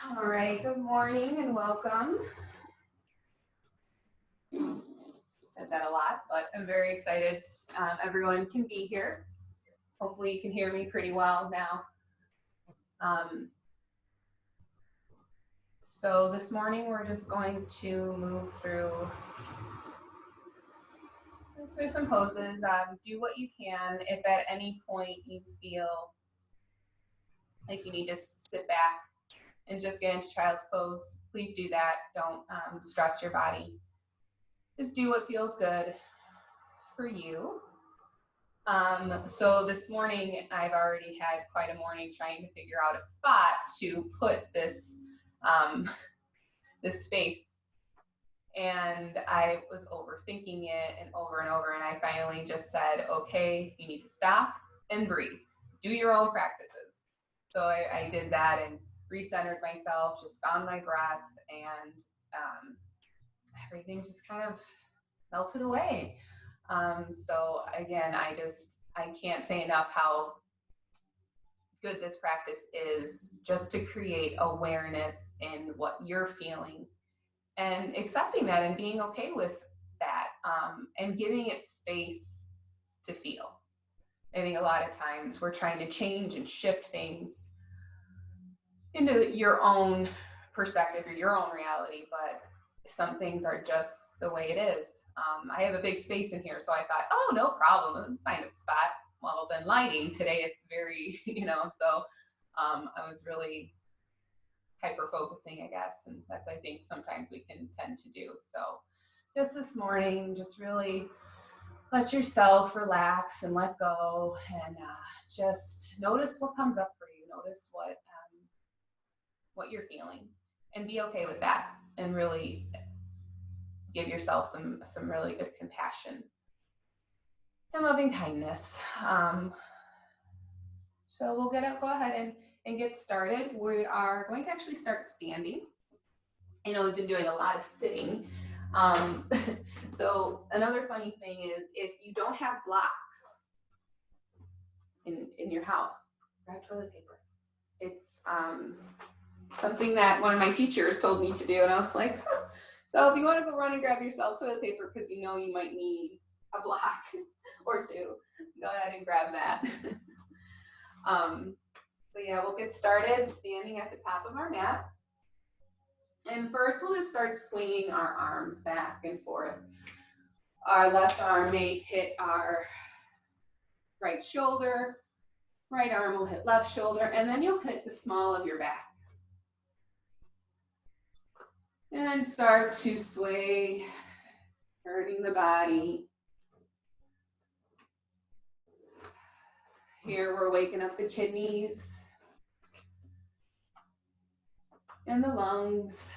All right, good morning and welcome. Said that a lot, but I'm very excited everyone can be here. Hopefully you can hear me pretty well now. So this morning we're just going to move through some poses. Do what you can. If at any point you feel like you need to sit back and just get into child's pose, please do that. Don't stress your body. Just do what feels good for you. So this morning I've already had quite a morning trying to figure out a spot to put this this space, and I was overthinking it and over, and I finally just said, okay, you need to stop and breathe. Do your own practices. So I did that and recentered myself, just found my breath, and everything just kind of melted away. So again, I can't say enough how good this practice is, just to create awareness in what you're feeling and accepting that and being okay with that, and giving it space to feel. I think a lot of times we're trying to change and shift things into your own perspective or your own reality, but some things are just the way it is. I have a big space in here, so I thought, oh, no problem, find a spot. Well, then lighting today, it's very, so I was really hyper focusing, I guess, and that's, I think, sometimes we can tend to do. So just this morning, just really let yourself relax and let go, and just notice what comes up for you. Notice what you're feeling, and be okay with that, and really give yourself some really good compassion and loving kindness. So we'll go ahead and get started. We are going to actually start standing. I know we've been doing a lot of sitting. So another funny thing is, if you don't have blocks in your house, grab toilet paper. It's something that one of my teachers told me to do, and I was like, huh. So if you want to go run and grab yourself toilet paper because you know you might need a block or two, go ahead and grab that. So yeah, we'll get started standing at the top of our mat. And first we'll just start swinging our arms back and forth. Our left arm may hit our right shoulder, right arm will hit left shoulder, and then you'll hit the small of your back. And then start to sway, turning the body. Here we're waking up the kidneys and the lungs.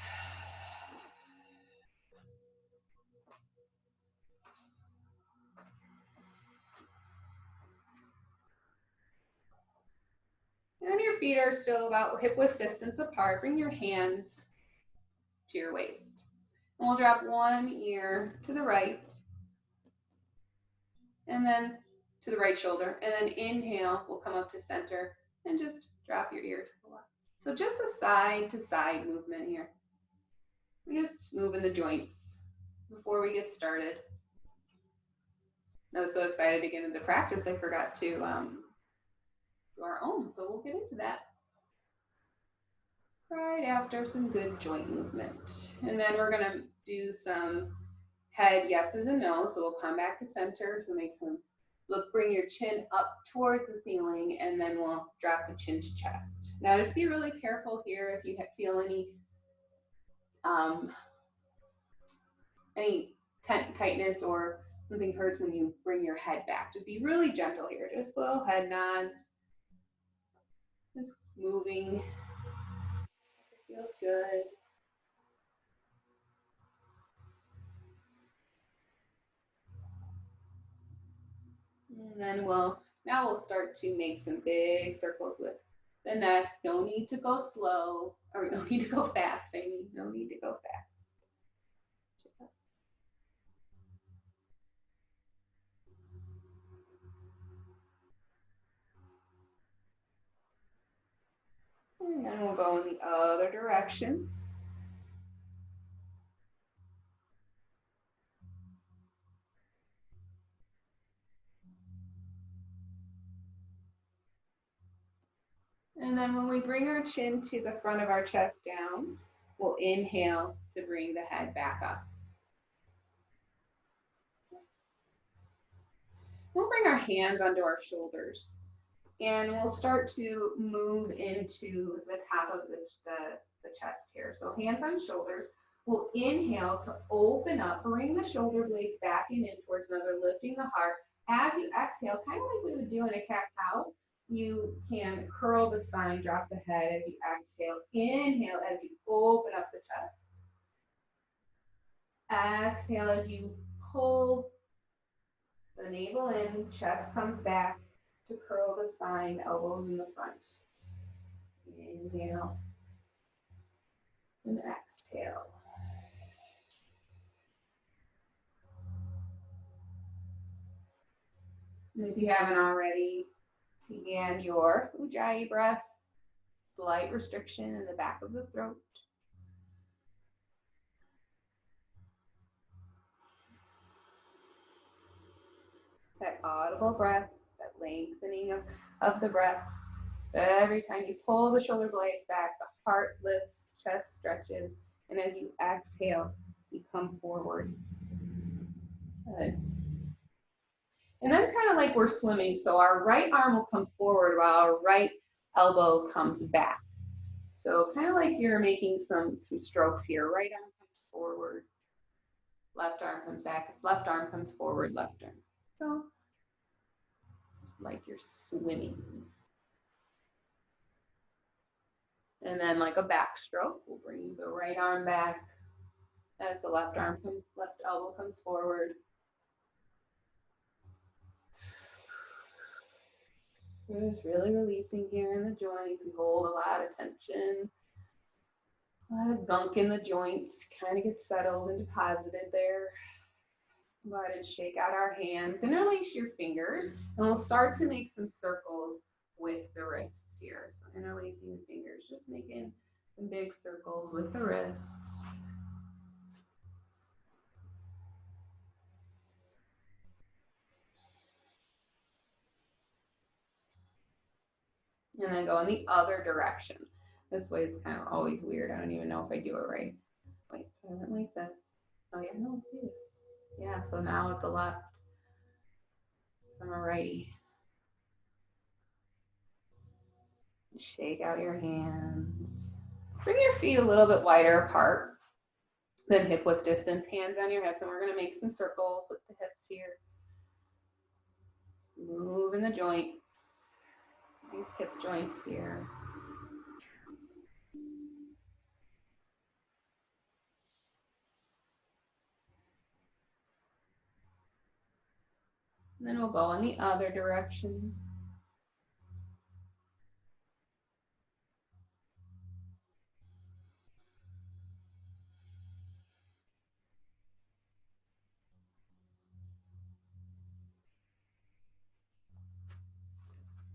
And then your feet are still about hip width distance apart. Bring your hands to your waist. And we'll drop one ear to the right, and then to the right shoulder. And then inhale, we'll come up to center and just drop your ear to the left. So just a side to side movement here. We're just moving the joints before we get started. I was so excited to get into practice, I forgot to do our own. So we'll get into that right after some good joint movement. And then we're gonna do some head yeses and nos. So we'll come back to center. So make some, bring your chin up towards the ceiling, and then we'll drop the chin to chest. Now just be really careful here if you feel any tightness or something hurts when you bring your head back. Just be really gentle here. Just little head nods. Just moving. It feels good. And then we'll start to make some big circles with the neck. No need to go slow, or no need to go fast. I mean, no need to go fast. And then And we'll go in the other direction. And then when we bring our chin to the front of our chest down, we'll inhale to bring the head back up. We'll bring our hands onto our shoulders and we'll start to move into the top of the chest here. So hands on shoulders. We'll inhale to open up, bring the shoulder blades back and in towards another, lifting the heart. As you exhale, kind of like we would do in a cat-cow, you can curl the spine, drop the head as you exhale. Inhale as you open up the chest. Exhale as you pull the navel in, chest comes back to curl the spine, elbows in the front. Inhale and exhale. And if you haven't already, begin your Ujjayi breath. Slight restriction in the back of the throat. That audible breath, that lengthening of the breath. Every time you pull the shoulder blades back, the heart lifts, chest stretches, and as you exhale, you come forward. Good. And then kind of like we're swimming, so our right arm will come forward while our right elbow comes back. So kind of like you're making some strokes here. Right arm comes forward, left arm comes back, left arm comes forward, left arm. So it's like you're swimming. And then like a backstroke, we'll bring the right arm back as the left elbow comes forward. We're just really releasing here in the joints. We hold a lot of tension, a lot of gunk in the joints, kind of get settled and deposited there. Go ahead and shake out our hands, interlace your fingers, and we'll start to make some circles with the wrists here. So interlacing the fingers, just making some big circles with the wrists. And then go in the other direction. This way is kind of always weird. I don't even know if I do it right. Wait, so I went like this. Oh yeah, no, do this. Yeah, so now with the left, I'm a righty. Shake out your hands. Bring your feet a little bit wider apart than hip width distance. Hands on your hips, and we're gonna make some circles with the hips here. Move in the joints. These hip joints here. And then we'll go in the other direction.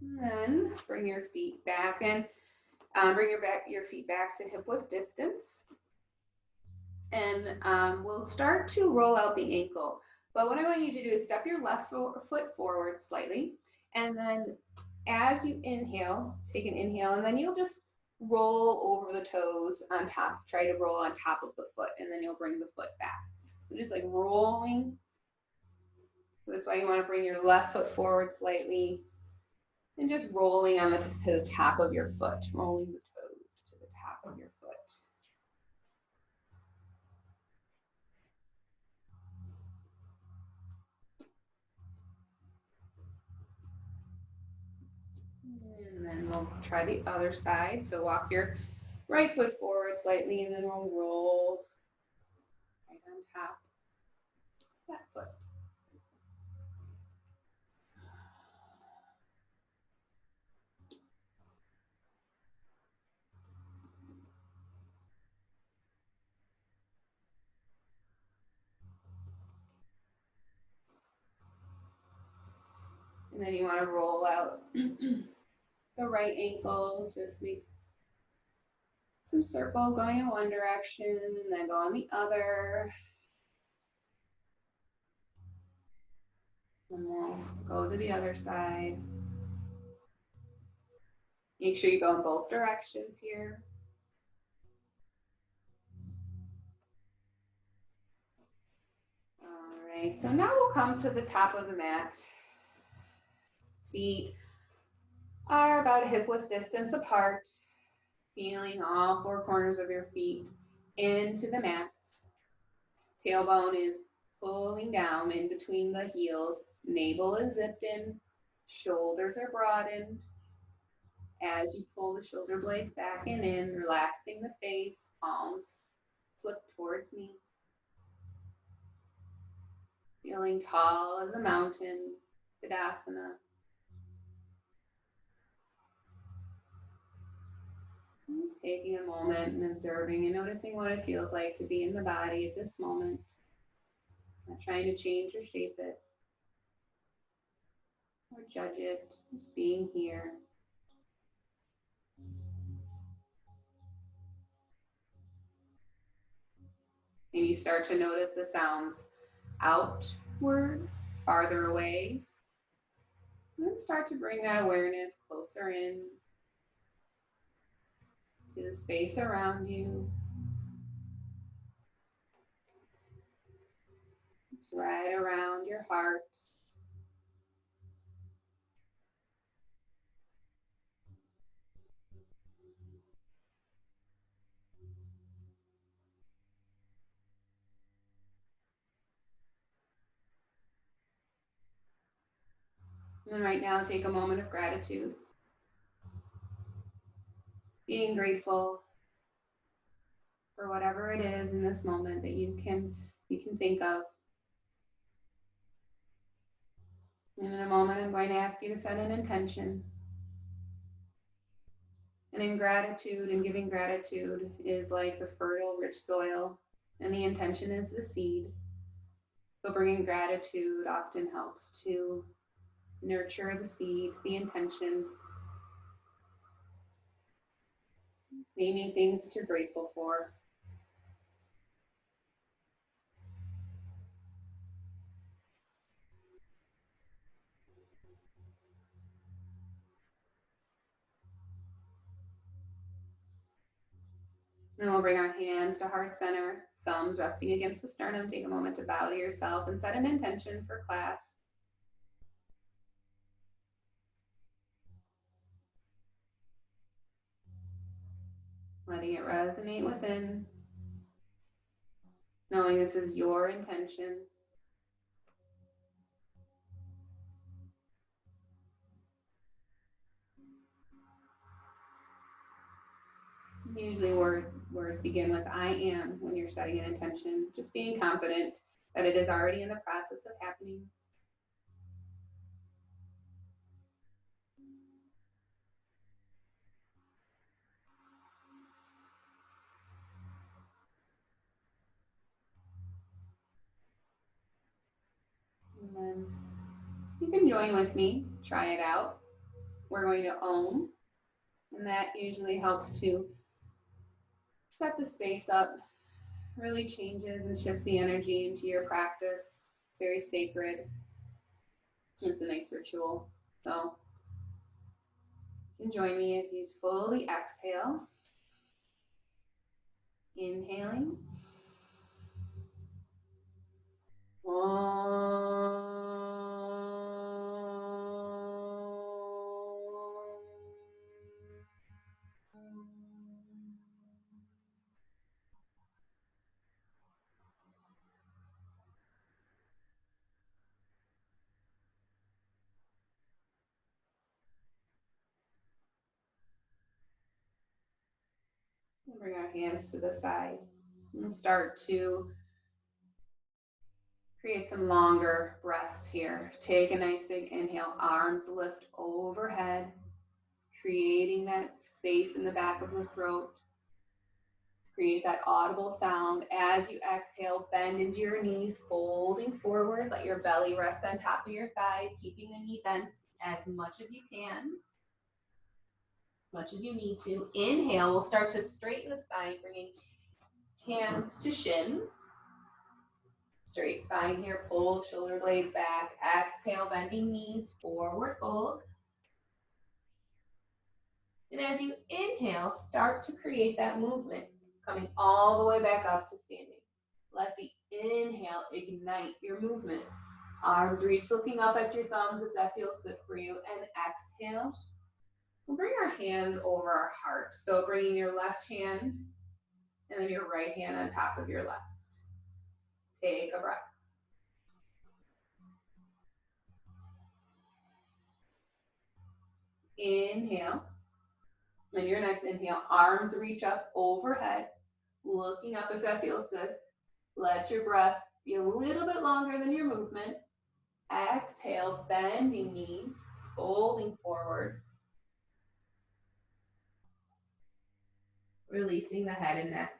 And then bring your feet back and bring your feet back to hip width distance. And we'll start to roll out the ankle. But what I want you to do is step your left foot forward slightly. And then as you inhale, take an inhale, and then you'll just roll over the toes on top. Try to roll on top of the foot, and then you'll bring the foot back. So just like rolling. So that's why you want to bring your left foot forward slightly and just rolling on to the top of your foot, rolling the toes to the top of your foot. And then we'll try the other side. So walk your right foot forward slightly, and then we'll roll right on top of that foot. And then you want to roll out the right ankle, just make some circles going in one direction and then go in the other. And we'll go to the other side. Make sure you go in both directions here. All right, so now we'll come to the top of the mat. Feet are about a hip width distance apart, feeling all four corners of your feet into the mat. Tailbone is pulling down in between the heels. Navel is zipped in. Shoulders are broadened. As you pull the shoulder blades back and in, relaxing the face, palms flip towards me. Feeling tall as a mountain, Tadasana. Just taking a moment and observing and noticing what it feels like to be in the body at this moment. Not trying to change or shape it or judge it, just being here. Maybe you start to notice the sounds outward, farther away. And then start to bring that awareness closer in to the space around you. It's right around your heart. And then right now, take a moment of gratitude. Being grateful for whatever it is in this moment that you can think of. And in a moment, I'm going to ask you to set an intention. And in gratitude and giving gratitude is like the fertile, rich soil, and the intention is the seed. So bringing gratitude often helps to nurture the seed, the intention, naming things that you're grateful for. And we'll bring our hands to heart center, thumbs resting against the sternum. Take a moment to bow to yourself and set an intention for class. Letting it resonate within, knowing this is your intention. Usually words begin with I am when you're setting an intention, just being confident that it is already in the process of happening. And then you can join with me, try it out. We're going to Om, and that usually helps to set the space up, really changes and shifts the energy into your practice. It's very sacred. It's a nice ritual. So you can join me as you fully exhale. Inhaling. Bring our hands to the side and start to create some longer breaths here. Take a nice big inhale, arms lift overhead, creating that space in the back of the throat. Create that audible sound. As you exhale, bend into your knees, folding forward. Let your belly rest on top of your thighs, keeping the knee bent as much as you can. much as you need to. Inhale, we'll start to straighten the spine, bringing hands to shins. Straight spine here, pull shoulder blades back. Exhale, bending knees, forward fold. And as you inhale, start to create that movement, coming all the way back up to standing. Let the inhale ignite your movement. Arms reach, looking up at your thumbs if that feels good for you. And exhale. We'll bring our hands over our heart. So bringing your left hand and then your right hand on top of your left. Take a breath. Inhale. And your next inhale, arms reach up overhead, looking up if that feels good. Let your breath be a little bit longer than your movement. Exhale, bending knees, folding forward. Releasing the head and neck.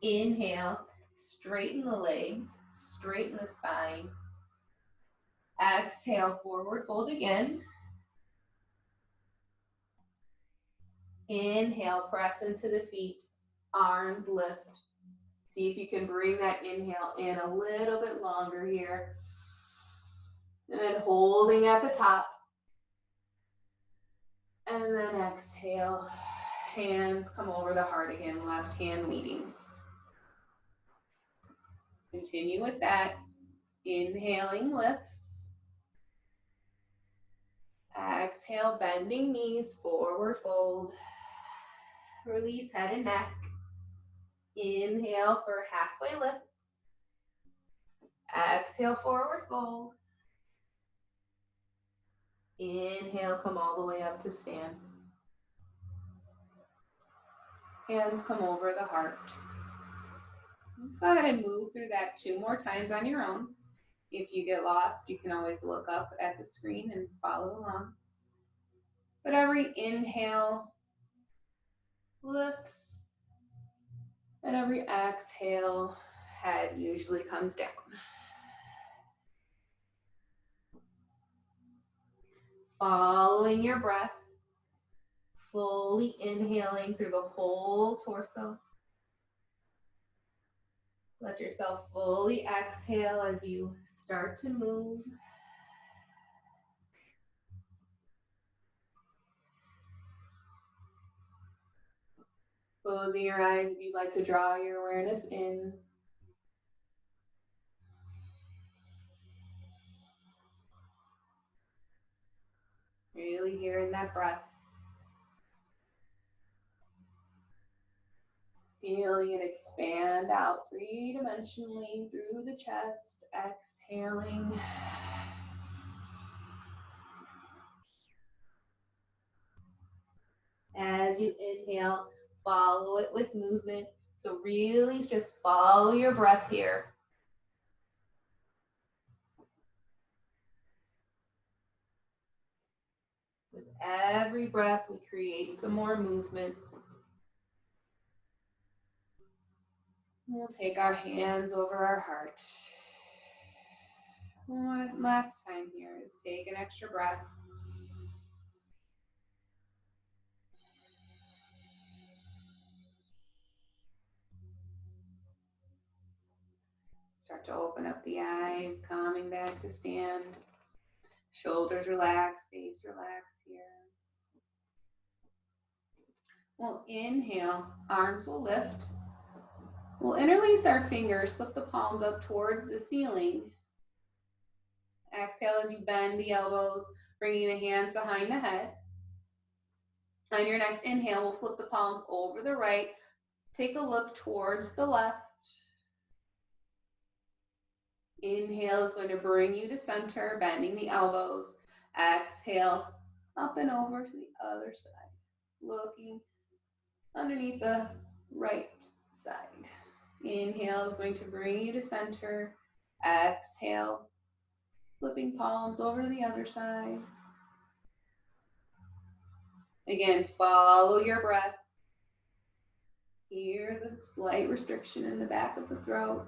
Inhale, straighten the legs, straighten the spine. Exhale, forward fold again. Inhale, press into the feet, arms lift. See if you can bring that inhale in a little bit longer here. And then holding at the top. And then exhale, hands come over the heart again, left hand leading. Continue with that. Inhaling lifts. Exhale, bending knees, forward fold. Release head and neck. Inhale for halfway lift. Exhale, forward fold. Inhale, come all the way up to stand. Hands come over the heart. Let's go ahead and move through that 2 more times on your own. If you get lost, you can always look up at the screen and follow along. But every inhale lifts, and every exhale, head usually comes down. Following your breath, fully inhaling through the whole torso. Let yourself fully exhale as you start to move. Closing your eyes if you'd like to draw your awareness in. Really hearing that breath. Feeling it expand out 3-dimensionally through the chest. Exhaling. As you inhale, follow it with movement. So really just follow your breath here. With every breath, we create some more movement. We'll take our hands over our heart. One last time here is take an extra breath. Start to open up the eyes, coming back to stand. Shoulders relax, face relax here. We'll inhale, arms will lift. We'll interlace our fingers, slip the palms up towards the ceiling. Exhale as you bend the elbows, bringing the hands behind the head. On your next inhale, we'll flip the palms over the right. Take a look towards the left. Inhale is going to bring you to center, bending the elbows. Exhale, up and over to the other side. Looking underneath the right side. Inhale is going to bring you to center. Exhale, flipping palms over to the other side. Again, follow your breath. Hear the slight restriction in the back of the throat.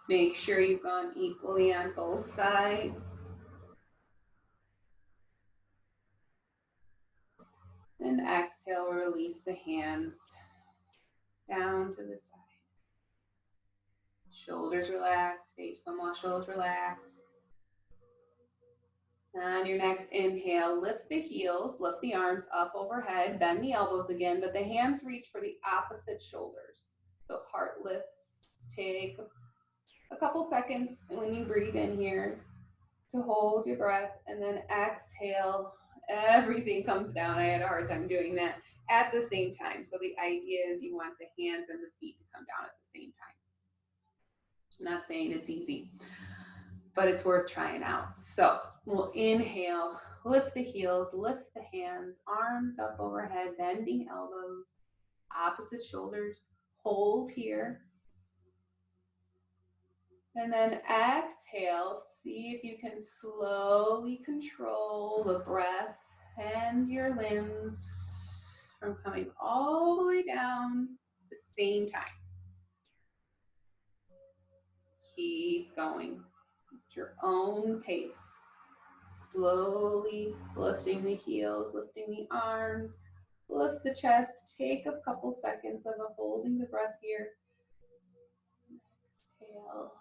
Make sure you've gone equally on both sides. And exhale, release the hands down to the side. Shoulders relax, face the muscles relax. On your next inhale, lift the heels, lift the arms up overhead, bend the elbows again, but the hands reach for the opposite shoulders. So heart lifts. Take a couple seconds when you breathe in here to hold your breath, and then exhale. Everything comes down. I had a hard time doing that at the same time. So the idea is you want the hands and the feet to come down at the same time. I'm not saying it's easy, but it's worth trying out. So we'll inhale, lift the heels, lift the hands, arms up overhead, bending elbows, opposite shoulders, hold here. And then exhale, see if you can slowly control the breath and your limbs from coming all the way down at the same time. Keep going at your own pace. Slowly lifting the heels, lifting the arms, lift the chest. Take a couple seconds of holding the breath here. Exhale.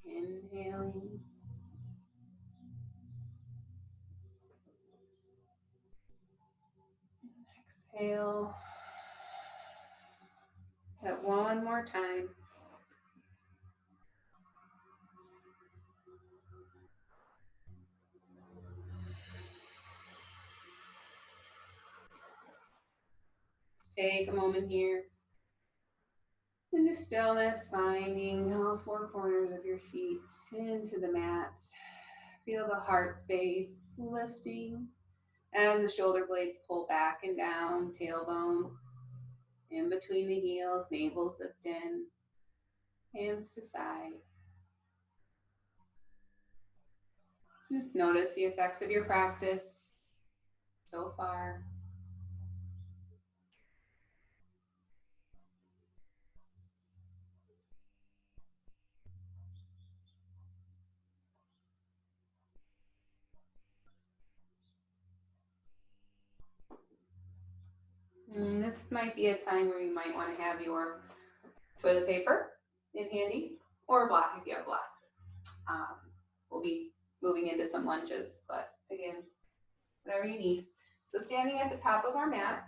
Inhaling. Exhale. One more time. Take a moment here into stillness, finding all four corners of your feet into the mat. Feel the heart space lifting as the shoulder blades pull back and down, tailbone in between the heels, navel zipped in, hands to side. Just notice the effects of your practice so far. And this might be a time where you might want to have your toilet paper in handy, or a block if you have a block. We'll be moving into some lunges, but again, whatever you need. So standing at the top of our mat,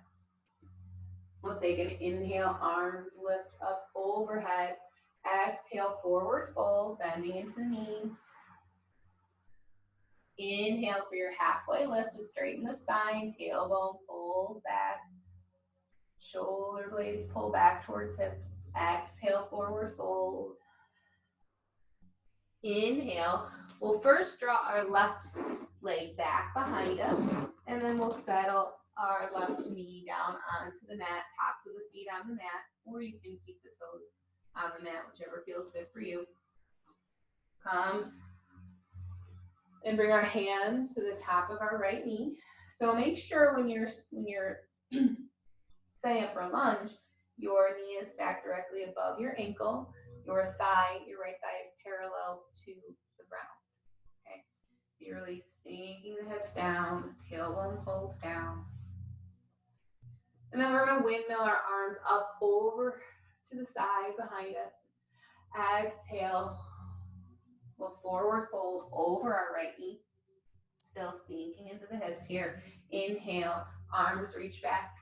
we'll take an inhale, arms lift up overhead. Exhale, forward fold, bending into the knees. Inhale for your halfway lift to straighten the spine, tailbone pulls back. Shoulder blades pull back towards hips. Exhale, forward fold. Inhale, we'll first draw our left leg back behind us, and then we'll settle our left knee down onto the mat, tops of the feet on the mat, or you can keep the toes on the mat, whichever feels good for you. Come and bring our hands to the top of our right knee. So make sure when you're setting up for a lunge, your knee is stacked directly above your ankle. Your right thigh is parallel to the ground. Okay. You're really sinking the hips down, tailbone pulls down. And then we're going to windmill our arms up over to the side behind us. Exhale. We'll forward fold over our right knee. Still sinking into the hips here. Inhale, arms reach back.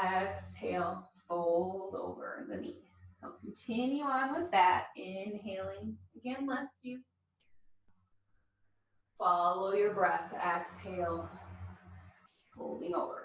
Exhale, fold over the knee. So continue on with that. Inhaling again lifts you. Follow your breath. Exhale, folding over.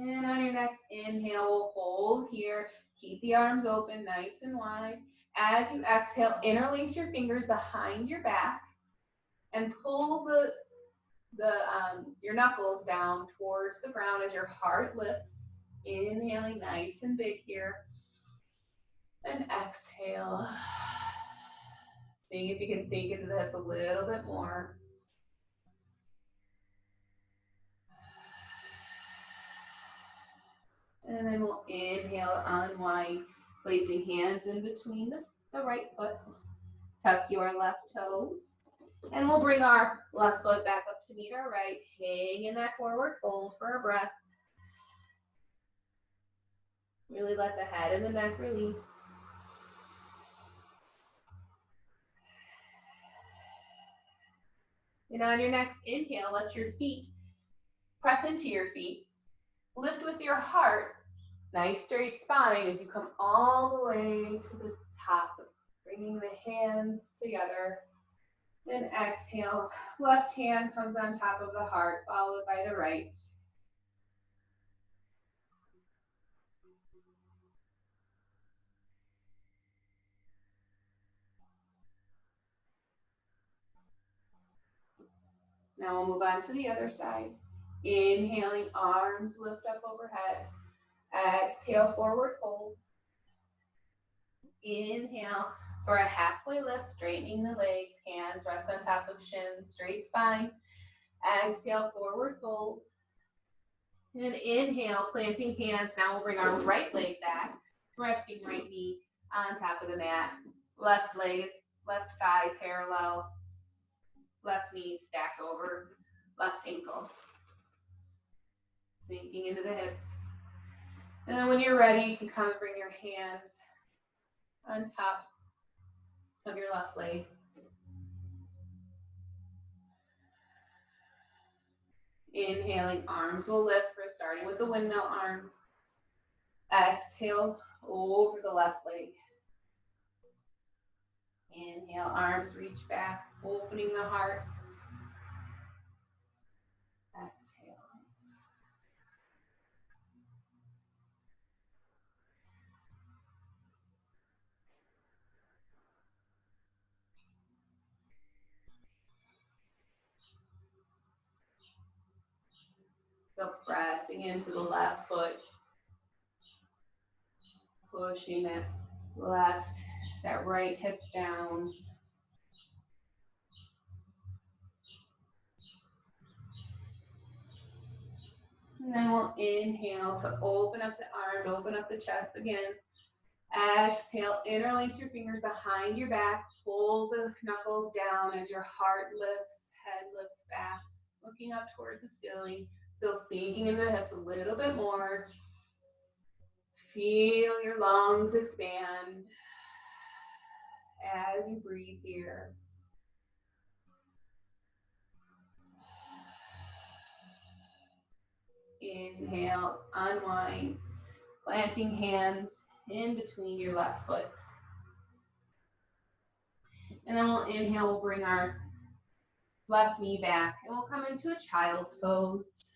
And on your next inhale, we'll hold here. Keep the arms open, nice and wide. As you exhale, interlace your fingers behind your back and pull the your knuckles down towards the ground as your heart lifts. Inhaling nice and big here. And exhale. Seeing if you can sink into the hips a little bit more. And then we'll inhale, unwind, placing hands in between the right foot. Tuck your left toes. And we'll bring our left foot back up to meet our right. Hang in that forward fold for a breath. Really let the head and the neck release. And on your next inhale, let your feet press into your feet. Lift with your heart. Nice straight spine as you come all the way to the top. Bringing the hands together. And exhale. Left hand comes on top of the heart, followed by the right. Now we'll move on to the other side. Inhaling, arms lift up overhead. Exhale, forward fold. Inhale for a halfway lift, straightening the legs. Hands rest on top of shins, straight spine. Exhale, forward fold. And inhale, planting hands. Now we'll bring our right leg back, resting right knee on top of the mat. Left leg, left thigh parallel. Left knee stacked over left ankle. Sinking into the hips. And then when you're ready, you can come and bring your hands on top of your left leg. Inhaling, arms will lift for starting with the windmill arms. Exhale over the left leg. Inhale, arms reach back, opening the heart. Exhale. So pressing into the left foot, pushing that right hip down. And then we'll inhale to open up the arms, open up the chest again. Exhale, interlace your fingers behind your back. Pull the knuckles down as your heart lifts, head lifts back, looking up towards the ceiling. Still sinking into the hips a little bit more. Feel your lungs expand as you breathe here. Inhale, unwind, planting hands in between your left foot. And then we'll inhale, we'll bring our left knee back, and we'll come into a child's pose.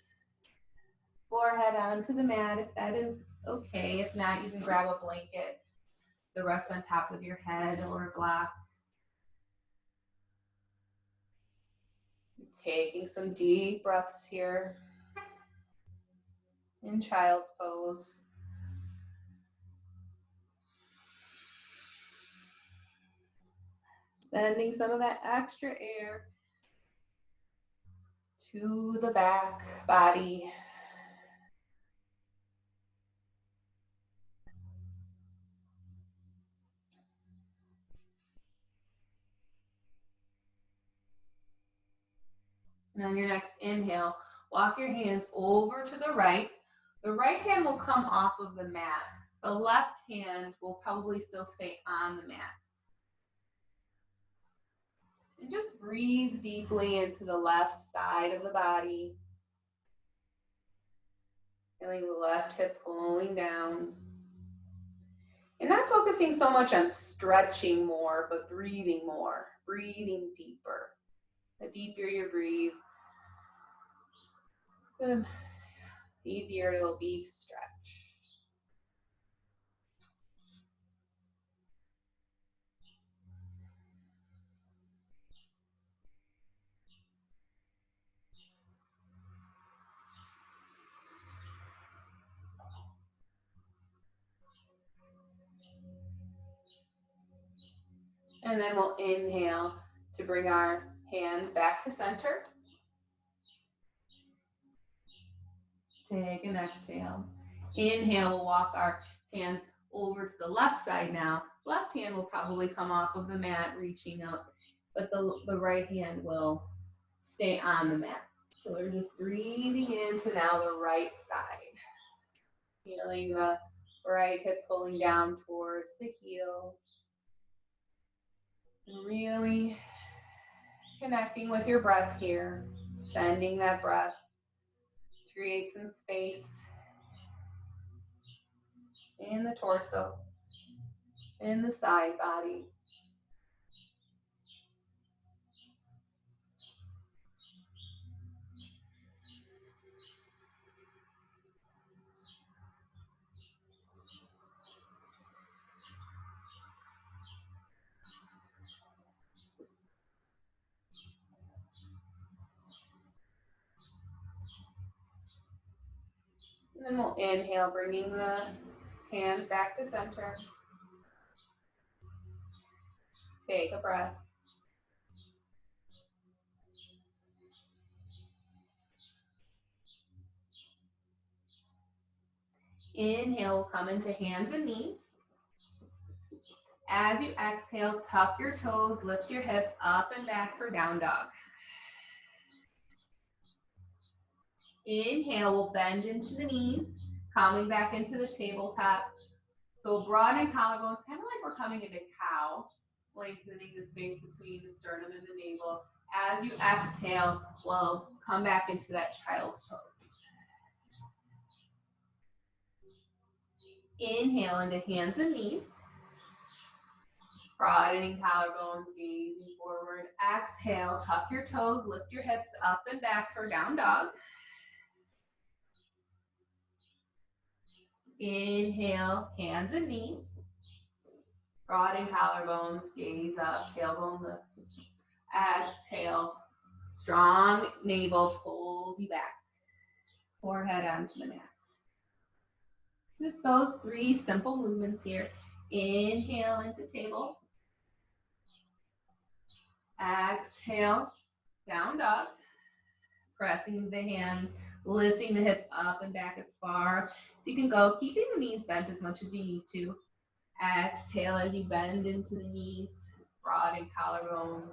Forehead onto the mat if that is okay. If not, you can grab a blanket to rest on top of your head or a block. Taking some deep breaths here in child's pose. Sending some of that extra air to the back body. And on your next inhale, walk your hands over to the right. The right hand will come off of the mat. The left hand will probably still stay on the mat. And just breathe deeply into the left side of the body. Feeling the left hip pulling down. And not focusing so much on stretching more, but breathing more, breathing deeper. The deeper you breathe, the easier it will be to stretch. And then we'll inhale to bring our hands back to center. Take an exhale. Inhale, we'll walk our hands over to the left side now. Left hand will probably come off of the mat, reaching up, but the right hand will stay on the mat. So we're just breathing into now the right side. Feeling the right hip pulling down towards the heel. And really connecting with your breath here. Sending that breath. Create some space in the torso, in the side body. And then we'll inhale, bringing the hands back to center. Take a breath. Inhale, we'll come into hands and knees. As you exhale, tuck your toes, lift your hips up and back for down dog. Inhale, we'll bend into the knees, coming back into the tabletop. So we'll broaden collarbones, kind of like we're coming into cow, lengthening the space between the sternum and the navel. As you exhale, we'll come back into that child's pose. Inhale into hands and knees. Broadening collarbones, gazing forward. Exhale, tuck your toes, lift your hips up and back for down dog. Inhale, hands and knees. Broaden collarbones, gaze up, tailbone lifts. Exhale, strong navel pulls you back. Forehead onto the mat. Just those 3 simple movements here. Inhale into table. Exhale, down dog. Pressing the hands, lifting the hips up and back as far as you can go, keeping the knees bent as much as you need to. Exhale as you bend into the knees, broaden collarbones,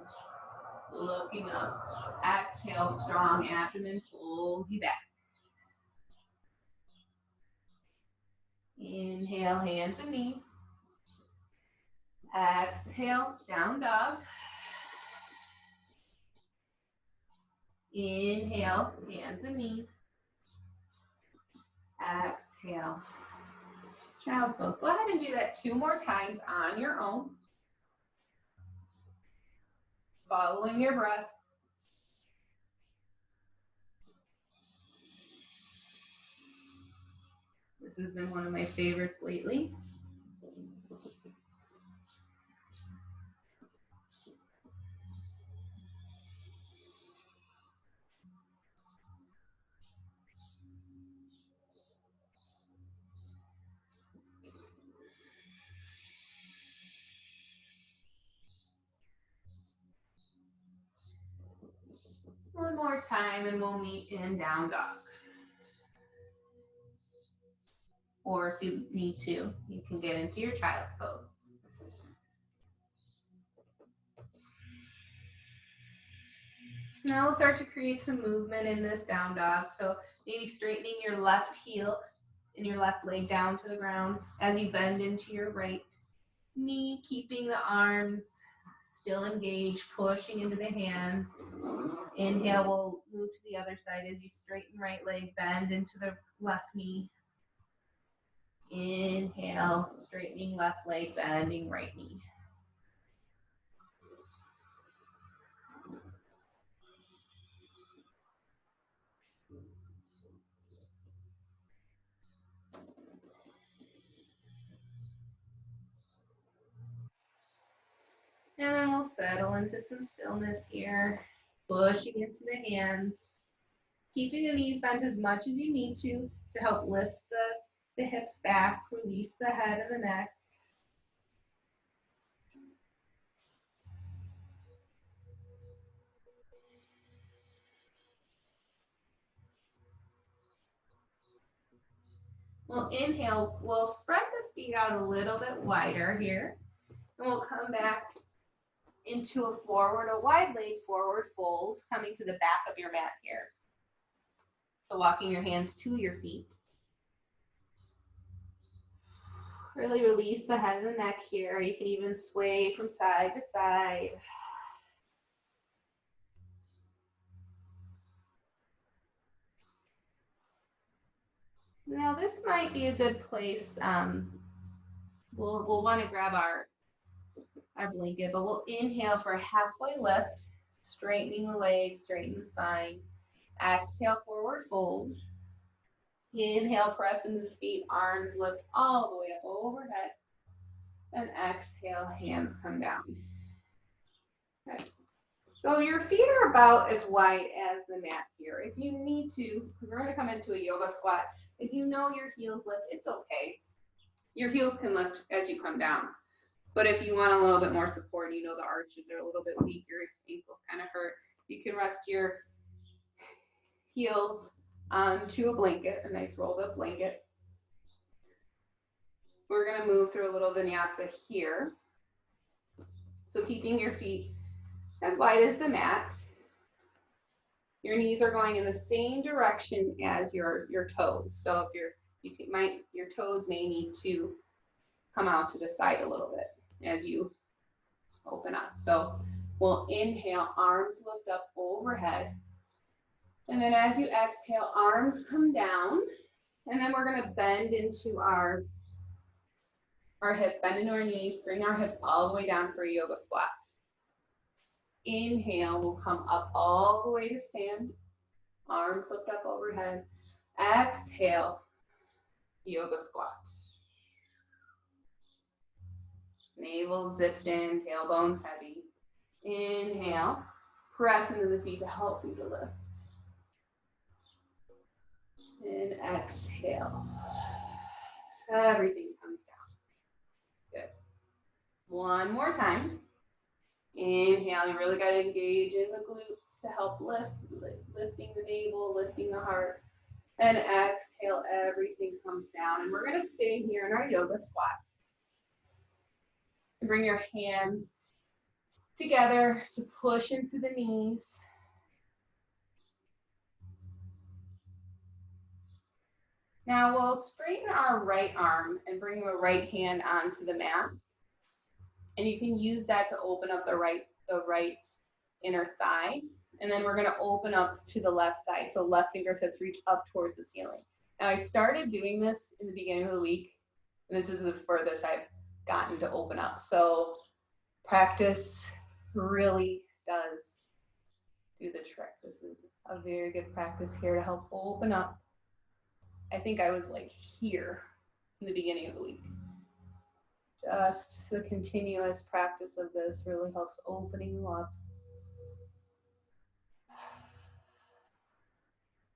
looking up. Exhale, strong abdomen pulls you back. Inhale, hands and knees. Exhale, down dog. Inhale, hands and knees. Exhale, child's pose. Go ahead and do that 2 more times on your own. Following your breath. This has been one of my favorites lately. One more time and we'll meet in down dog. Or if you need to, you can get into your child's pose. Now we'll start to create some movement in this down dog. So maybe straightening your left heel and your left leg down to the ground as you bend into your right knee, keeping the arms still engaged, pushing into the hands. Inhale, we'll move to the other side as you straighten right leg, bend into the left knee. Inhale, straightening left leg, bending right knee. And then we'll settle into some stillness here, pushing into the hands, keeping the knees bent as much as you need to help lift the hips back, release the head and the neck. We'll inhale, we'll spread the feet out a little bit wider here, and we'll come back into a wide leg forward fold, coming to the back of your mat here. So walking your hands to your feet. Really release the head and the neck here. You can even sway from side to side. Now this might be a good place. We'll want to grab our blanket, but we'll inhale for a halfway lift, straightening the legs, straightening the spine. Exhale, forward fold. Inhale, press into the feet, arms lift all the way up overhead. And exhale, hands come down. Okay. So your feet are about as wide as the mat here. If you need to, we're going to come into a yoga squat. If you know your heels lift, it's okay. Your heels can lift as you come down. But if you want a little bit more support, you know the arches are a little bit weak, your ankles kind of hurt, you can rest your heels onto a blanket, a nice rolled up blanket. We're going to move through a little vinyasa here. So keeping your feet as wide as the mat. Your knees are going in the same direction as your toes. So if your toes may need to come out to the side a little bit as you open up. So we'll inhale, arms lift up overhead. And then as you exhale, arms come down. And then we're going to bend into our hip, bend into our knees, bring our hips all the way down for a yoga squat. Inhale, we'll come up all the way to stand. Arms lift up overhead. Exhale, yoga squat. Navel zipped in, tailbones heavy. Inhale, press into the feet to help you to lift. And exhale. Everything comes down. Good. One more time. Inhale, you really got to engage in the glutes to help lifting the navel, lifting the heart. And exhale, everything comes down. And we're going to stay here in our yoga squat. And bring your hands together to push into the knees. Now we'll straighten our right arm and bring the right hand onto the mat. And you can use that to open up the right inner thigh. And then we're going to open up to the left side. So left fingertips reach up towards the ceiling. Now I started doing this in the beginning of the week. And this is the furthest I've gotten to open up. So practice really does do the trick. This is a very good practice here to help open up. I think I was like here in the beginning of the week. Just the continuous practice of this really helps opening you up.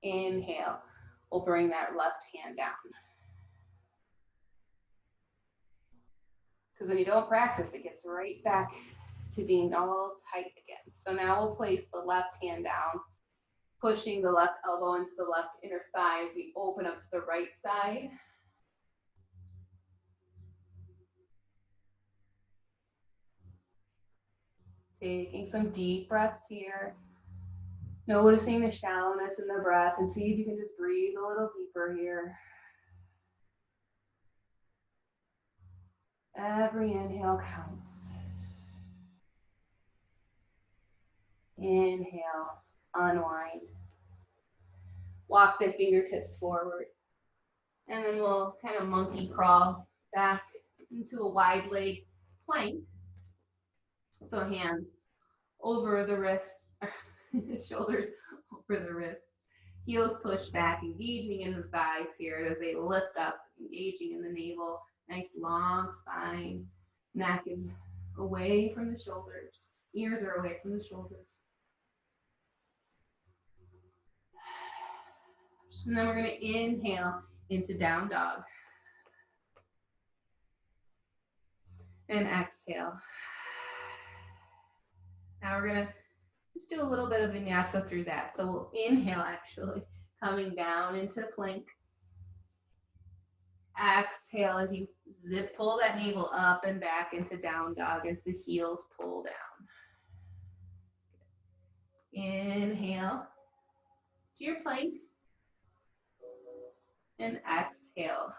Inhale, we'll bring that left hand down. Because when you don't practice, it gets right back to being all tight again. So now we'll place the left hand down, pushing the left elbow into the left inner thigh as we open up to the right side. Taking some deep breaths here. Noticing the shallowness in the breath and see if you can just breathe a little deeper here. Every inhale counts. Inhale, unwind. Walk the fingertips forward. And then we'll kind of monkey crawl back into a wide leg plank. So hands over the wrists, shoulders over the wrists. Heels push back, engaging in the thighs here as they lift up, engaging in the navel. Nice long spine. Neck is away from the shoulders. Ears are away from the shoulders. And then we're going to inhale into down dog. And exhale. Now we're going to just do a little bit of vinyasa through that. So we'll inhale actually, coming down into plank. Exhale as you pull that navel up and back into down dog as the heels pull down. Inhale to your plank. And exhale.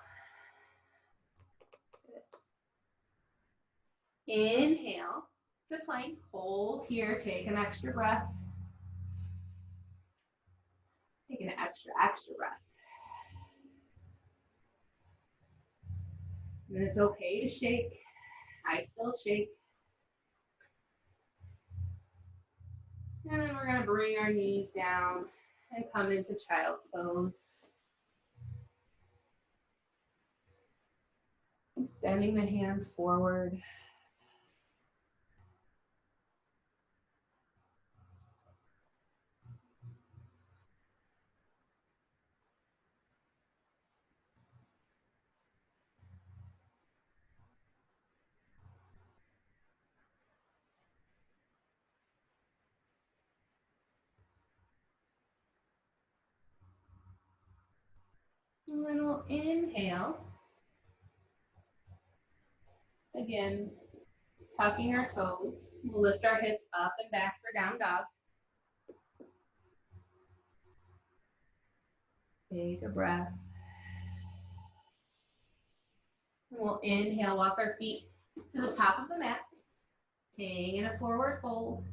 Inhale to plank. Hold here. Take an extra breath. Take an extra breath. And it's okay to shake. I still shake. And then we're going to bring our knees down and come into child's pose. Extending the hands forward. And then we'll inhale. Again, tucking our toes. We'll lift our hips up and back for down dog. Take a breath. And we'll inhale, walk our feet to the top of the mat. Hang in a forward fold.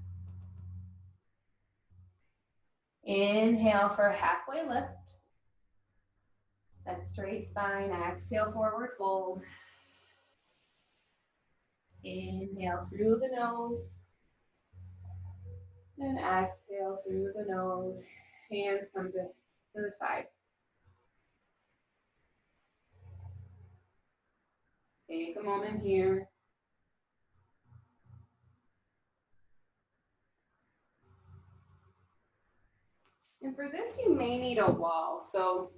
Inhale for a halfway lift. That straight spine. Exhale, forward fold. Inhale through the nose. And exhale through the nose. Hands come to the side. Take a moment here. And for this, you may need a wall. So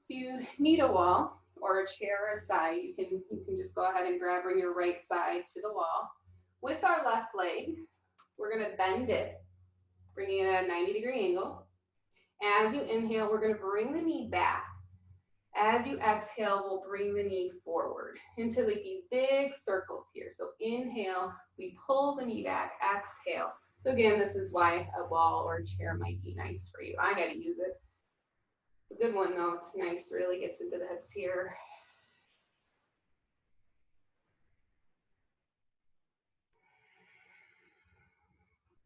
if you need a wall or a chair or a side, you can just go ahead and bring your right side to the wall. With our left leg, we're going to bend it, bringing it at a 90-degree angle. As you inhale, we're going to bring the knee back. As you exhale, we'll bring the knee forward into like these big circles here. So inhale, we pull the knee back, exhale. So again, this is why a wall or a chair might be nice for you. I had to use it. It's a good one though. It's nice, really gets into the hips here.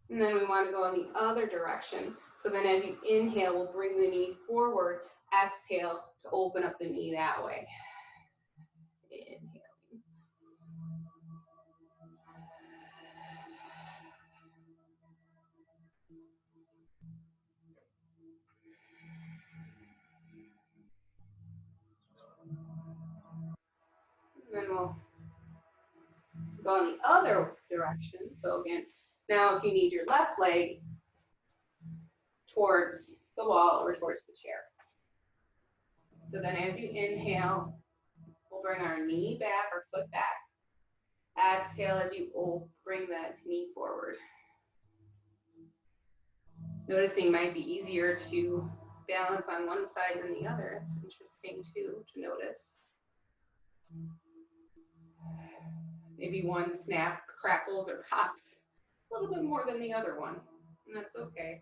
And then we want to go in the other direction. So then as you inhale, we'll bring the knee forward. Exhale to open up the knee that way. Inhaling. And then we'll go in the other direction. So again, now if you need your left leg towards the wall or towards the chair. So then as you inhale, we'll bring our knee back or foot back. Exhale as you bring that knee forward. Noticing might be easier to balance on one side than the other. It's interesting too to notice. Maybe one snap, crackles, or pops a little bit more than the other one, and that's okay.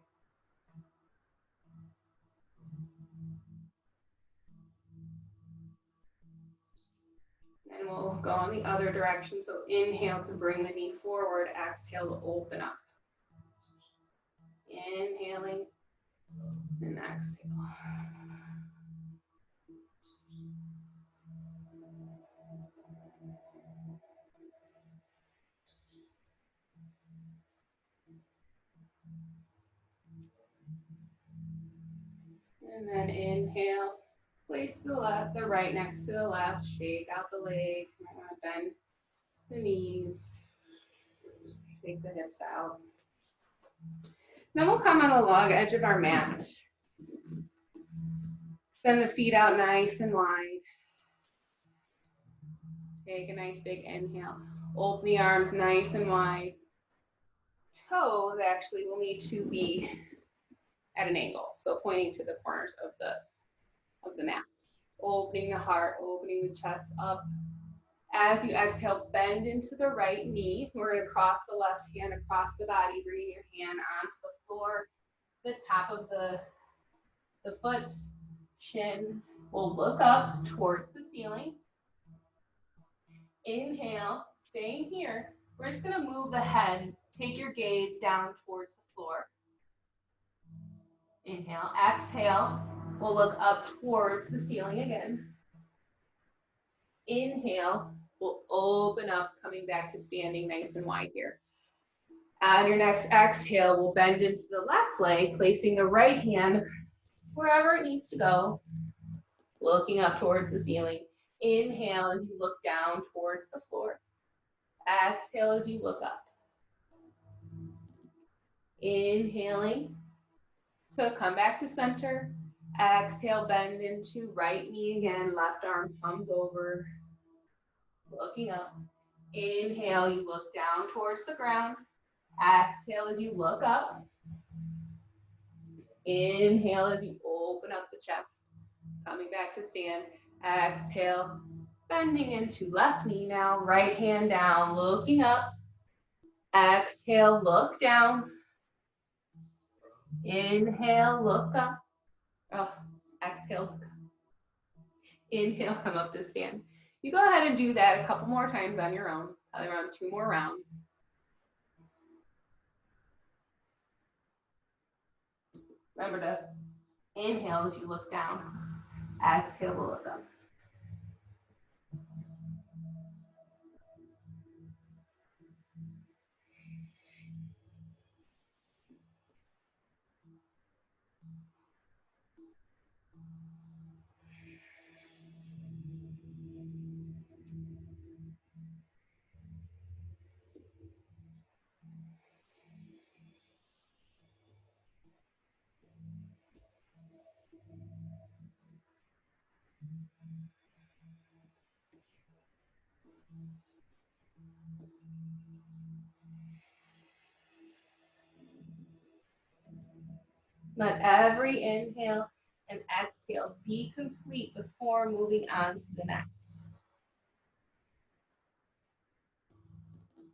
And we'll go in the other direction. So inhale to bring the knee forward, exhale to open up. Inhaling and exhale. And then inhale, place the right next to the left, shake out the legs, you might want to bend the knees, shake the hips out. Then we'll come on the long edge of our mat. Send the feet out nice and wide. Take a nice big inhale. Open the arms nice and wide. Toes actually will need to be at an angle, so pointing to the corners of the mat. Opening the heart, opening the chest up. As you exhale, bend into the right knee. We're going to cross the left hand across the body, bringing your hand onto the floor, the top of the foot, chin will look up towards the ceiling. Inhale, staying here. We're just going to move the head. Take your gaze down towards the floor. Inhale, exhale. We'll look up towards the ceiling again. Inhale, we'll open up, coming back to standing nice and wide here. On your next exhale, we'll bend into the left leg, placing the right hand wherever it needs to go, looking up towards the ceiling. Inhale as you look down towards the floor. Exhale as you look up. Inhaling to come back to center. Exhale, bend into right knee again, left arm comes over, looking up. Inhale, you look down towards the ground. Exhale as you look up. Inhale as you open up the chest, coming back to stand. Exhale, bending into left knee now, right hand down, looking up. Exhale, look down. Inhale, look up. Oh, exhale, look up. Inhale, come up to stand. You go ahead and do that a couple more times on your own, around 2 more rounds. Remember to inhale as you look down. Exhale to look up. Let every inhale and exhale be complete before moving on to the next.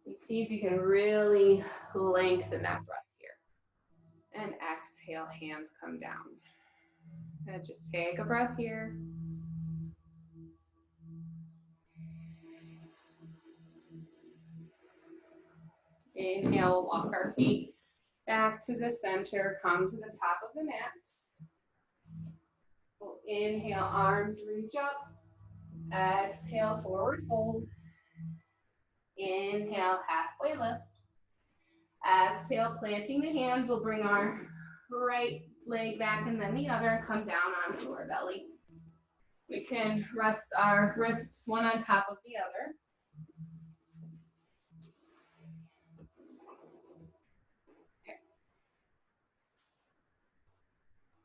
And see if you can really lengthen that breath here. And exhale, hands come down. And just take a breath here. Inhale, walk our feet back to the center, come to the top of the mat. We'll inhale, arms reach up. Exhale, forward fold. Inhale, halfway lift. Exhale, planting the hands, we'll bring our right leg back and then the other, come down onto our belly. We can rest our wrists one on top of the other.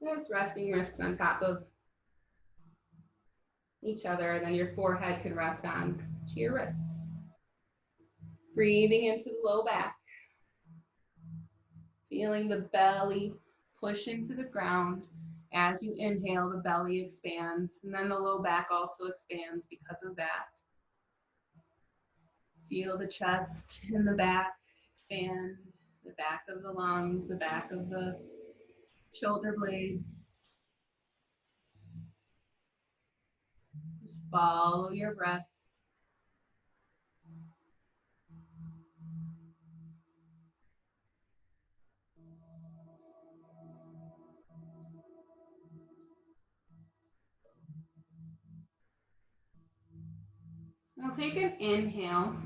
Just resting your wrists on top of each other, then your forehead can rest on to your wrists. Breathing into the low back. Feeling the belly push into the ground. As you inhale, the belly expands, and then the low back also expands because of that. Feel the chest and the back expand, the back of the lungs, the back of the shoulder blades. Just follow your breath. We'll take an inhale,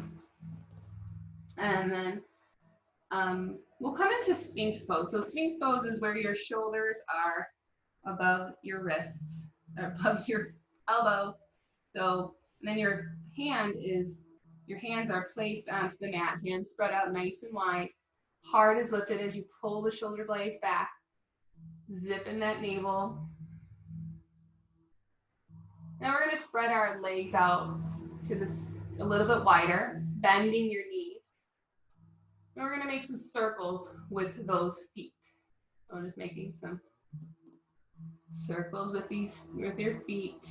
and then we'll come into Sphinx pose. So Sphinx pose is where your shoulders are above your wrists, or above your elbow. So then your hands are placed onto the mat, hands spread out nice and wide. Heart is lifted as you pull the shoulder blades back. Zip in that navel. Now we're going to spread our legs out to this a little bit wider, bending your knees. And we're going to make some circles with those feet. So I'm just making some Circles with your feet.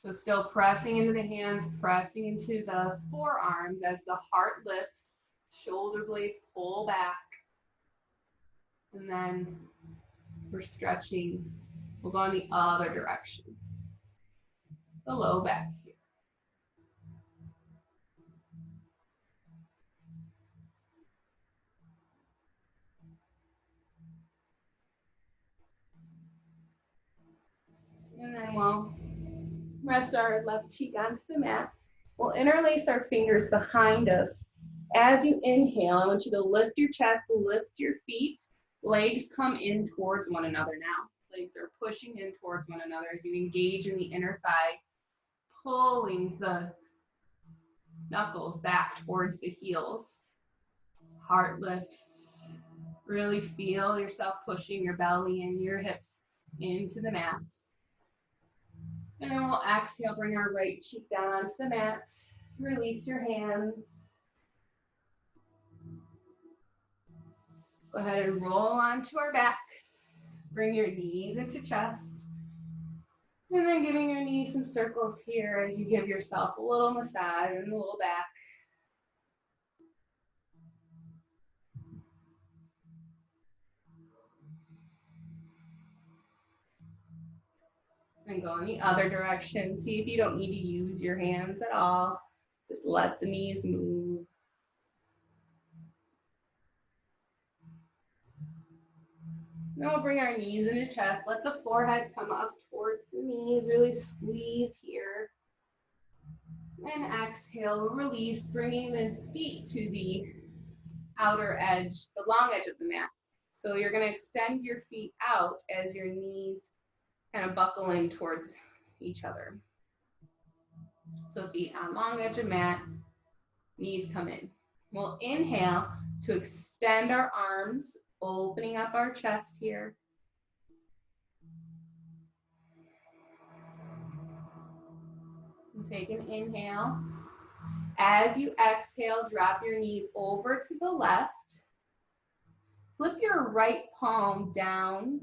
So still pressing into the hands, pressing into the forearms as the heart lifts, shoulder blades pull back. And then we're stretching. We'll go in the other direction. The low back here. And then we'll rest our left cheek onto the mat. We'll interlace our fingers behind us. As you inhale, I want you to lift your chest, lift your feet. Legs come in towards one another now. Legs are pushing in towards one another as you engage in the inner thighs, pulling the knuckles back towards the heels. Heart lifts. Really feel yourself pushing your belly and your hips into the mat. And then we'll exhale, bring our right cheek down onto the mat. Release your hands. Go ahead and roll onto our back. Bring your knees into chest. And then giving your knees some circles here as you give yourself a little massage in the low back. And go in the other direction. See if you don't need to use your hands at all. Just let the knees move. Then we'll bring our knees into chest. Let the forehead come up towards the knees. Really squeeze here. And exhale, release, bringing the feet to the outer edge, the long edge of the mat. So you're going to extend your feet out as your knees kind of buckle in towards each other. So feet on long edge of mat, knees come in. We'll inhale to extend our arms, opening up our chest here. And take an inhale. As you exhale, drop your knees over to the left. Flip your right palm down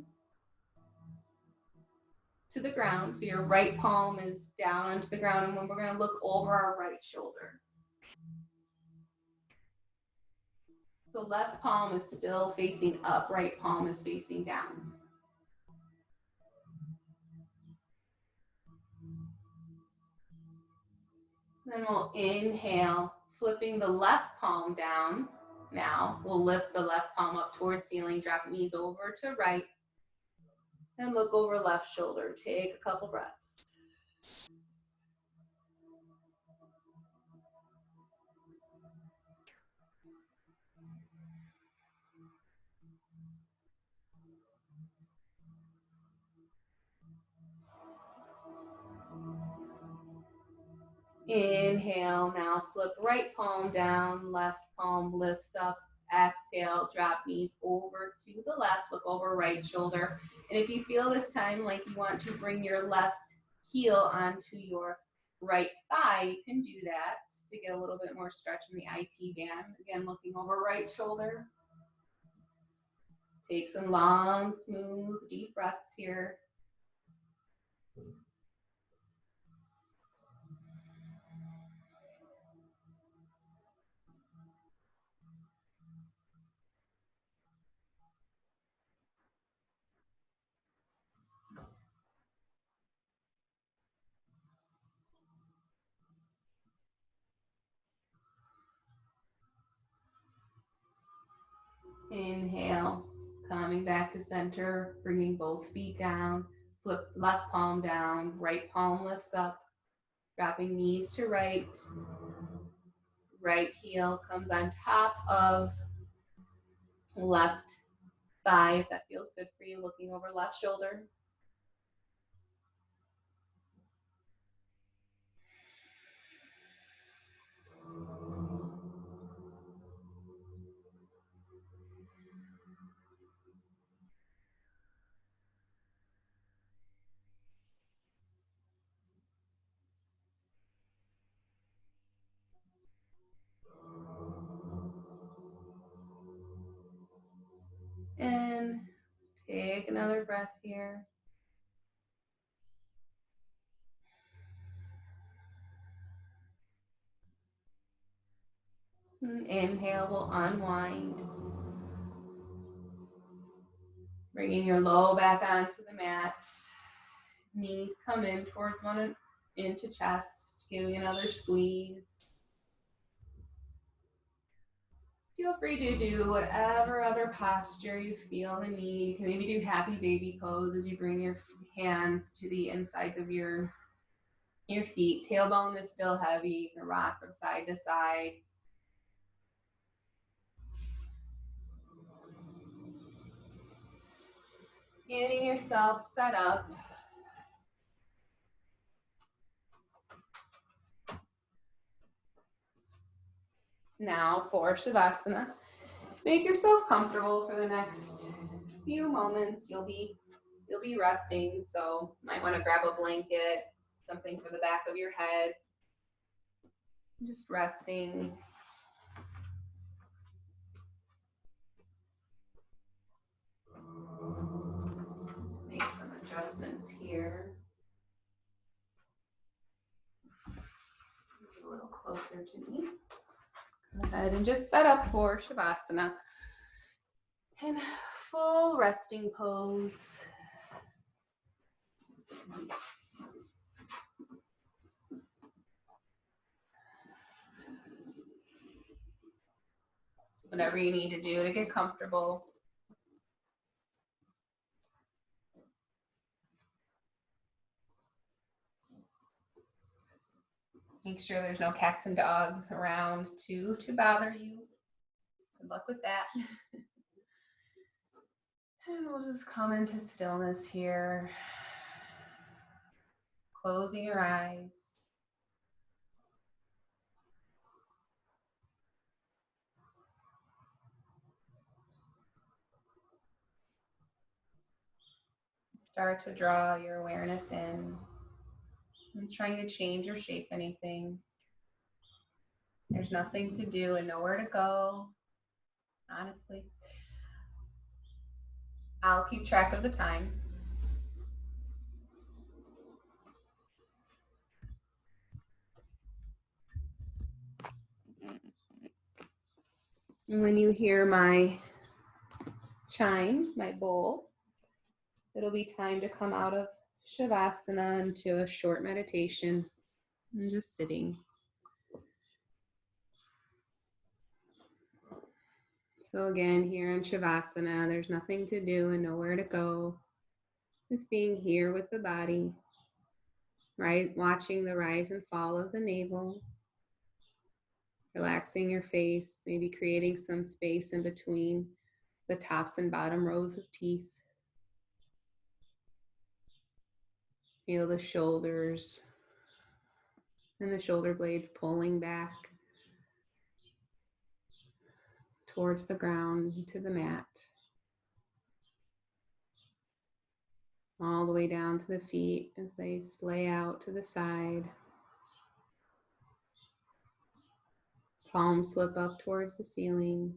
to the ground. So your right palm is down onto the ground, and then we're going to look over our right shoulder. So left palm is still facing up, right palm is facing down. Then we'll inhale, flipping the left palm down. Now we'll lift the left palm up towards ceiling, drop knees over to right, and look over left shoulder. Take a couple breaths. Inhale, now flip right palm down, left palm lifts up. Exhale, drop knees over to the left, look over right shoulder. And if you feel this time like you want to bring your left heel onto your right thigh, you can do that to get a little bit more stretch in the IT band. Again, looking over right shoulder. Take some long, smooth, deep breaths here. Inhale, coming back to center, bringing both feet down, flip left palm down, right palm lifts up, dropping knees to right, right heel comes on top of left thigh, if that feels good for you, looking over left shoulder. And in. Take another breath here. And inhale will unwind. Bringing your low back onto the mat. Knees come in towards one into chest. Giving another squeeze. Feel free to do whatever other posture you feel the need. You can maybe do happy baby pose as you bring your hands to the insides of your feet. Tailbone is still heavy. You can rock from side to side. Getting yourself set up. Now for Shavasana. Make yourself comfortable for the next few moments. You'll be resting, so might want to grab a blanket, something for the back of your head. Just resting. Make some adjustments here. A little closer to me. Go ahead and just set up for Shavasana. And full resting pose. Whatever you need to do to get comfortable. Make sure there's no cats and dogs around to bother you. Good luck with that. And we'll just come into stillness here. Closing your eyes. Start to draw your awareness in. I'm trying to change or shape anything. There's nothing to do and nowhere to go, honestly. I'll keep track of the time. And when you hear my chime, my bowl, it'll be time to come out of Shavasana into a short meditation and just sitting. So again, here in Shavasana, there's nothing to do and nowhere to go. Just being here with the body, right? Watching the rise and fall of the navel. Relaxing your face, maybe creating some space in between the tops and bottom rows of teeth. Feel the shoulders and the shoulder blades pulling back towards the ground, to the mat. All the way down to the feet as they splay out to the side. Palms slip up towards the ceiling.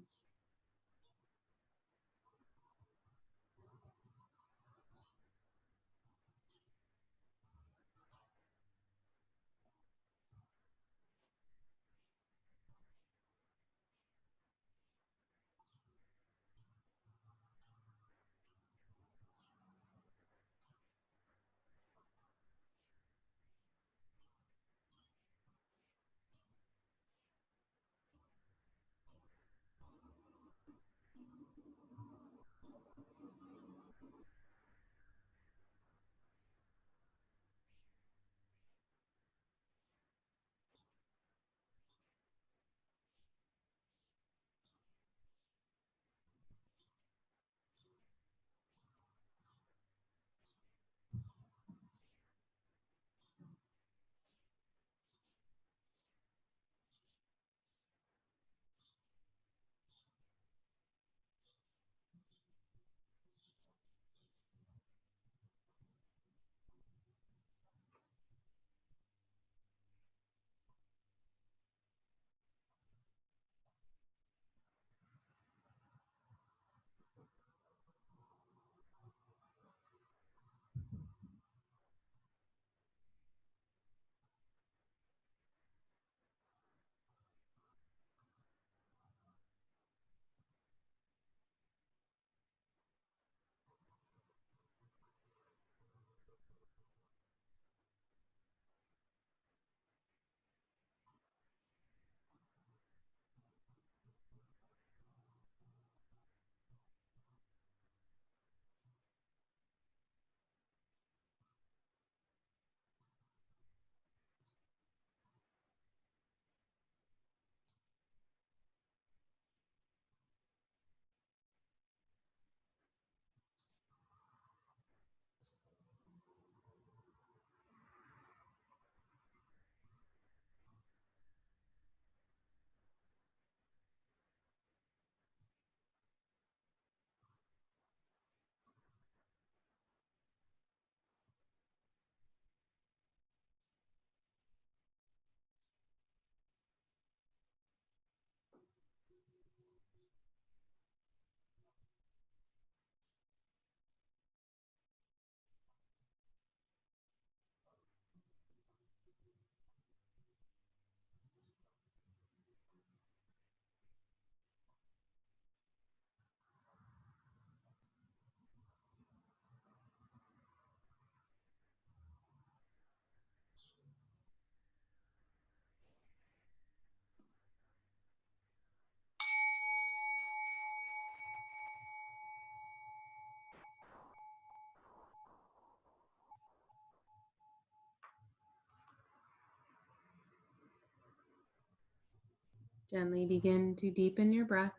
Gently begin to deepen your breath.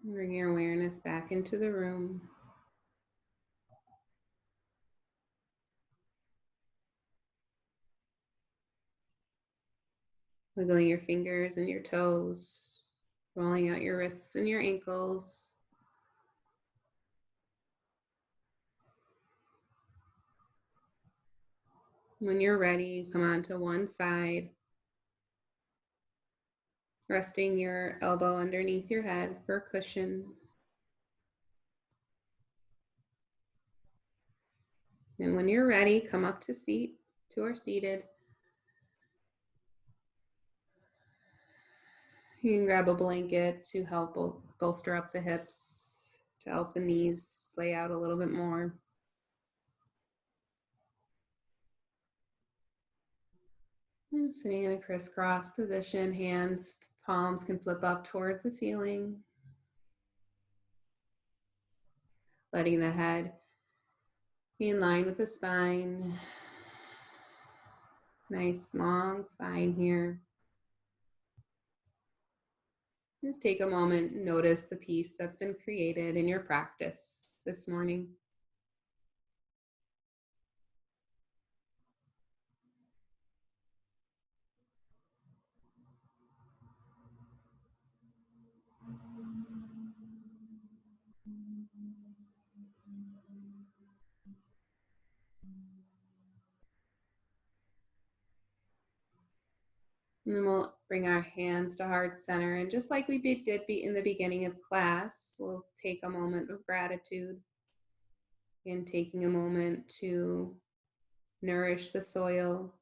Bring your awareness back into the room. Wiggling your fingers and your toes, rolling out your wrists and your ankles. When you're ready, come onto one side, resting your elbow underneath your head for a cushion. And when you're ready, come up to our seated. You can grab a blanket to help bolster up the hips, to help the knees splay out a little bit more. And sitting in a crisscross position, palms can flip up towards the ceiling. Letting the head be in line with the spine. Nice long spine here. Just take a moment and notice the peace that's been created in your practice this morning. And then we'll bring our hands to heart center. And just like we did in the beginning of class, we'll take a moment of gratitude and taking a moment to nourish the soil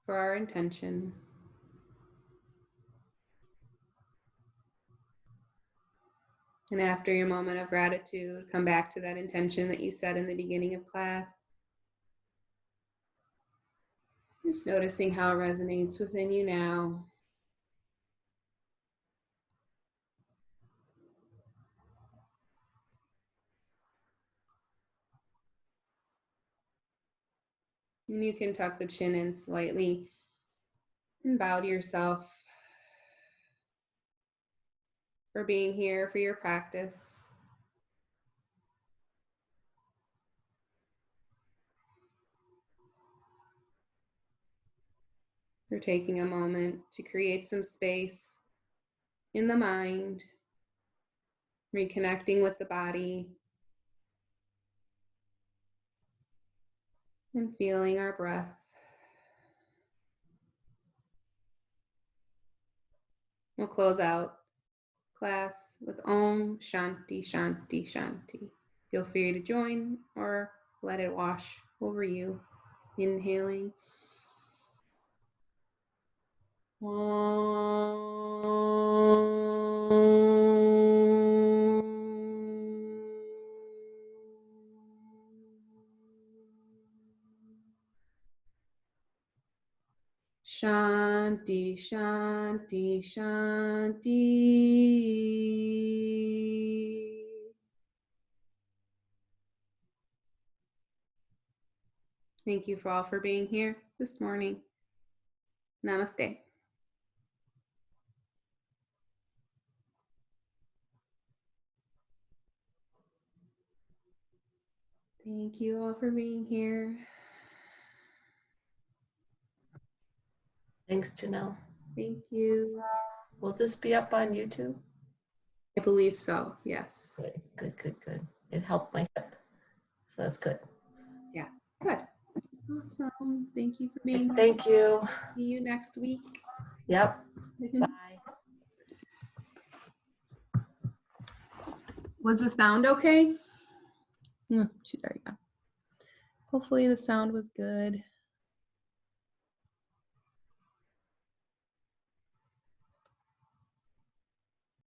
for our intention. And after your moment of gratitude, come back to that intention that you set in the beginning of class. Just noticing how it resonates within you now. And you can tuck the chin in slightly and bow to yourself for being here for your practice. For taking a moment to create some space in the mind, reconnecting with the body, and feeling our breath. We'll close out class with Om Shanti Shanti Shanti. Feel free to join or let it wash over you. Inhaling. Shanti, Shanti, Shanti. Thank you all for being here this morning. Namaste. Thank you all for being here. Thanks, Janelle. Thank you. Will this be up on YouTube? I believe so, yes. Good. It helped my hip, so that's good. Yeah, good. Awesome. Thank you for being here. Thank you. See you next week. Yep. Bye. Was the sound okay? There you go. Hopefully the sound was good.